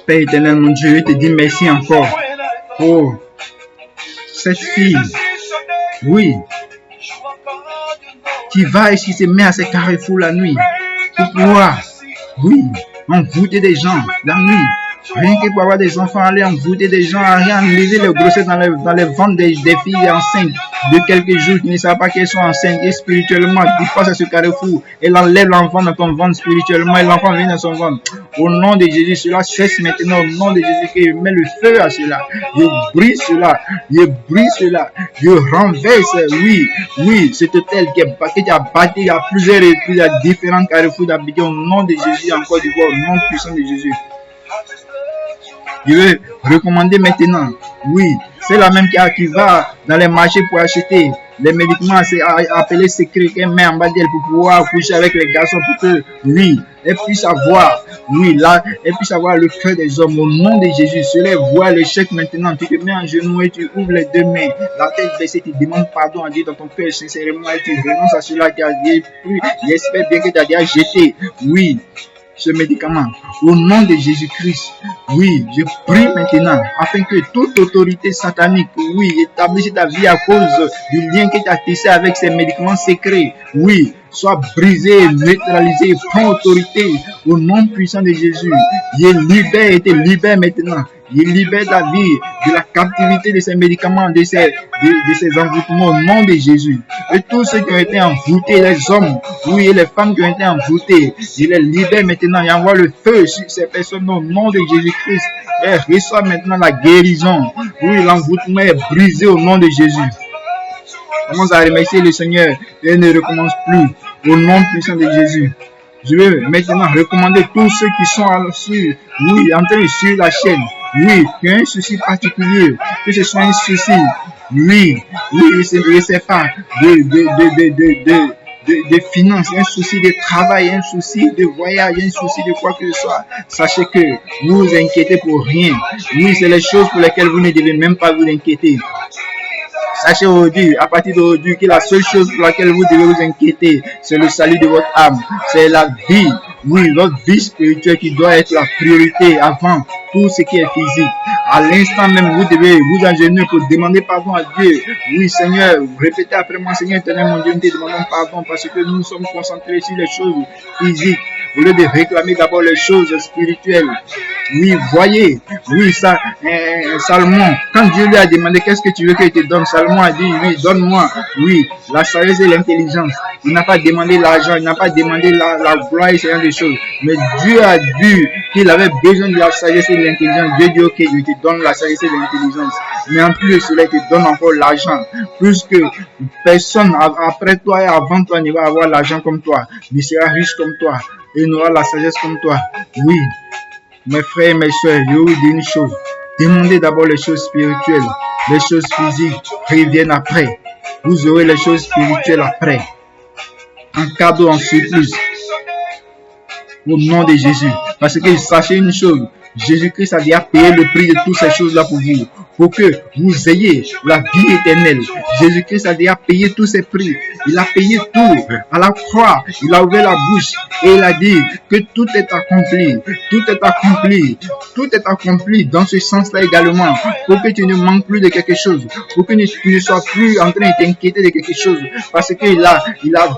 Père éternel, mon Dieu, je te dis merci encore pour cette fille, oui, qui va et qui se met à ces carrefours la nuit pour pouvoir, oui, envoûter des gens la nuit. Rien que pour avoir des enfants, aller envoûter des gens, aller enlever les grossesses dans les ventres des filles enceintes de quelques jours qui ne savent pas qu'elles sont enceintes et spirituellement, tu passes à ce carrefour, elle enlève l'enfant dans ton ventre spirituellement et l'enfant vient dans son ventre. Au nom de Jésus, cela cesse maintenant. Au nom de Jésus, que je mets le feu à cela. Je brise cela. Je brise cela. Je renverse, oui, cet hôtel qui a bâti à plusieurs reprises à différents carrefours d'habiter. Au nom de Jésus, encore du coup, au nom puissant de Jésus. Je vais recommander maintenant, oui, c'est la même qui va dans les marchés pour acheter les médicaments, c'est appelé secret qu'elle met en bas d'elle pour pouvoir coucher avec les garçons pour que, oui, elle puisse avoir, oui, là, elle puisse avoir le cœur des hommes au nom de Jésus. Cela voit l'échec maintenant. Tu te mets en genoux et tu ouvres les deux mains, la tête baissée, tu demandes pardon à Dieu dans ton cœur sincèrement et tu renonces à cela qui a dit, j'espère bien que tu as déjà jeté, oui, ce médicament au nom de Jésus-Christ. Oui, je prie maintenant afin que toute autorité satanique, oui, établisse ta vie à cause du lien que tu as tissé avec ces médicaments secrets, oui, soit brisé, neutralisé, prends autorité au nom puissant de Jésus. Je libère et te libère maintenant. Je libère ta vie de la captivité de ces médicaments, de ces envoûtements au nom de Jésus. Et tous ceux qui ont été envoûtés, les hommes, oui, et les femmes qui ont été envoûtés, je les libère maintenant et envoie le feu sur ces personnes au nom de Jésus-Christ. Et reçoit maintenant la guérison. Oui, l'envoûtement est brisé au nom de Jésus. Commence à remercier le Seigneur et ne recommence plus au nom puissant de Jésus. Je vais maintenant recommander tous ceux qui sont oui, en train de suivre la chaîne. Oui, qui ont un souci particulier, que ce soit un souci, oui, je ne sais pas, de finances, un souci de travail, un souci de voyage, un souci de quoi que ce soit. Sachez que vous vous inquiétez pour rien. Oui, c'est les choses pour lesquelles vous ne devez même pas vous inquiéter. Sachez aujourd'hui, à partir d'aujourd'hui, que la seule chose pour laquelle vous devez vous inquiéter, c'est le salut de votre âme. C'est la vie, oui, votre vie spirituelle qui doit être la priorité avant tout ce qui est physique. À l'instant même, vous devez vous agenouiller pour demander pardon à Dieu. Oui, Seigneur, répétez après moi, Seigneur éternel, mon Dieu, nous te demandons pardon parce que nous sommes concentrés sur les choses physiques au lieu de réclamer d'abord les choses spirituelles. Oui, voyez, oui, ça, Salomon, quand Dieu lui a demandé qu'est-ce que tu veux qu'il te donne, Salomon a dit, oui, donne-moi, oui, la sagesse et l'intelligence. Il n'a pas demandé l'argent, il n'a pas demandé la gloire et ce genre de choses. Mais Dieu a vu qu'il avait besoin de la sagesse et de l'intelligence. Dieu dit, ok, je te donne la sagesse et l'intelligence. Mais en plus de cela, il te donne encore l'argent. Plus que personne après toi et avant toi ne va avoir l'argent comme toi, ne sera riche comme toi et n'aura la sagesse comme toi. Oui. Mes frères et mes soeurs, je vous dis une chose. Demandez d'abord les choses spirituelles. Les choses physiques reviennent après. Vous aurez les choses spirituelles après. En cadeau, en surplus. Au nom de Jésus. Parce que sachez une chose. Jésus-Christ a déjà payé le prix de toutes ces choses-là pour vous. Pour que vous ayez la vie éternelle. Jésus-Christ a déjà payé tous ces prix. Il a payé tout à la croix. Il a ouvert la bouche et il a dit que tout est accompli. Tout est accompli. Tout est accompli dans ce sens-là également. Pour que tu ne manques plus de quelque chose. Pour que tu ne sois plus en train de t'inquiéter de quelque chose. Parce qu'il a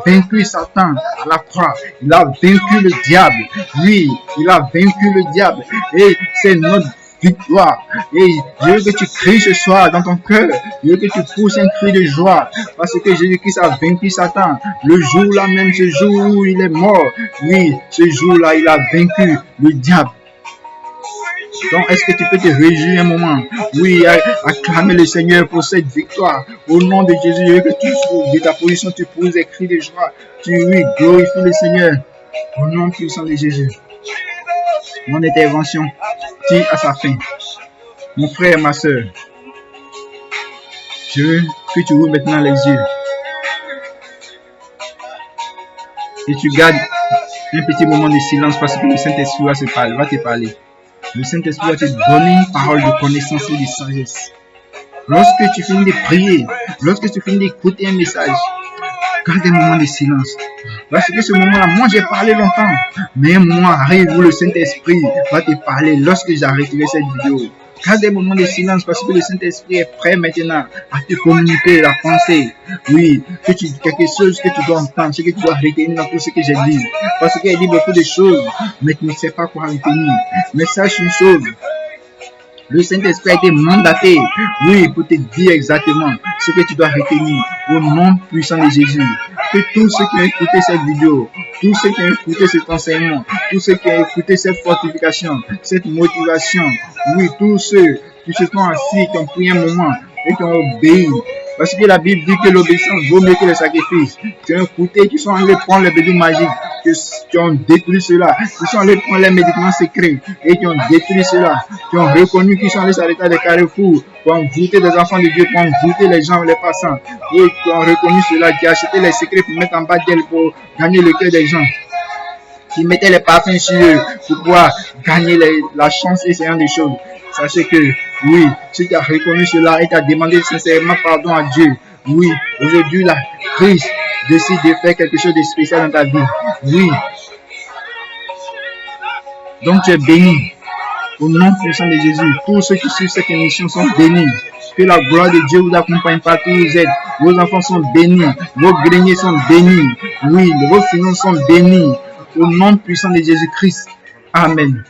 vaincu Satan à la croix. Il a vaincu le diable. Oui, il a vaincu le diable. Et c'est notre victoire. Et je veux que tu cries ce soir dans ton cœur. Je veux que tu pousses un cri de joie. Parce que Jésus-Christ a vaincu Satan. Le jour-là même, ce jour où il est mort. Oui, ce jour-là, il a vaincu le diable. Donc, est-ce que tu peux te réjouir un moment? Oui, acclamer le Seigneur pour cette victoire. Au nom de Jésus, je veux que tu, de ta position, tu pousses des cris de joie. Tu, oui, glorifies le Seigneur. Au nom puissant de Jésus. Mon intervention tire à sa fin. Mon frère et ma soeur, je veux que tu ouvres maintenant les yeux et tu gardes un petit moment de silence parce que le Saint-Esprit va te parler. Le Saint-Esprit va te donner une parole de connaissance et de sagesse. Lorsque tu finis de prier, lorsque tu finis d'écouter un message, Gardez un moment de silence. Parce que ce moment-là, moi j'ai parlé longtemps. Mais un moment arrive où le Saint-Esprit va te parler lorsque j'arrêterai cette vidéo. Gardez un moment de silence parce que le Saint-Esprit est prêt maintenant à te communiquer la pensée. Oui, quelque chose que tu dois entendre, ce que tu dois retenir dans tout ce que j'ai dit. Parce qu'il dit beaucoup de choses, mais tu ne sais pas quoi retenir. Mais sache une chose. Le Saint-Esprit a été mandaté, oui, pour te dire exactement ce que tu dois retenir au nom puissant de Jésus. Que tous ceux qui ont écouté cette vidéo, tous ceux qui ont écouté cet enseignement, tous ceux qui ont écouté cette fortification, cette motivation, oui, tous ceux qui se sont assis, qui ont pris un moment et qui ont obéi. Parce que la Bible dit que l'obéissance vaut mieux que le sacrifice. Qui ont écouté, qui sont allés prendre les bédous magiques, qui ont détruit cela, qui sont allés prendre les médicaments secrets et qui ont détruit cela, qui ont reconnu qu'ils sont allés s'arrêter des carrefours, qui ont voûté des enfants de Dieu, qui ont voûté les gens, les passants, et qui ont reconnu cela, qui ont acheté les secrets pour mettre en bas d'elle pour gagner le cœur des gens, qui mettaient les parfums sur eux pour pouvoir gagner la chance et ce genre de choses. Sachez que, oui, si tu as reconnu cela et tu as demandé sincèrement pardon à Dieu, oui, aujourd'hui, la Christ décide de faire quelque chose de spécial dans ta vie. Oui. Donc, tu es béni. Au nom puissant de Jésus, tous ceux qui suivent cette émission sont bénis. Que la gloire de Dieu vous accompagne partout où vous êtes. Vos enfants sont bénis. Vos greniers sont bénis. Oui, vos finances sont bénis. Au nom puissant de Jésus-Christ. Amen.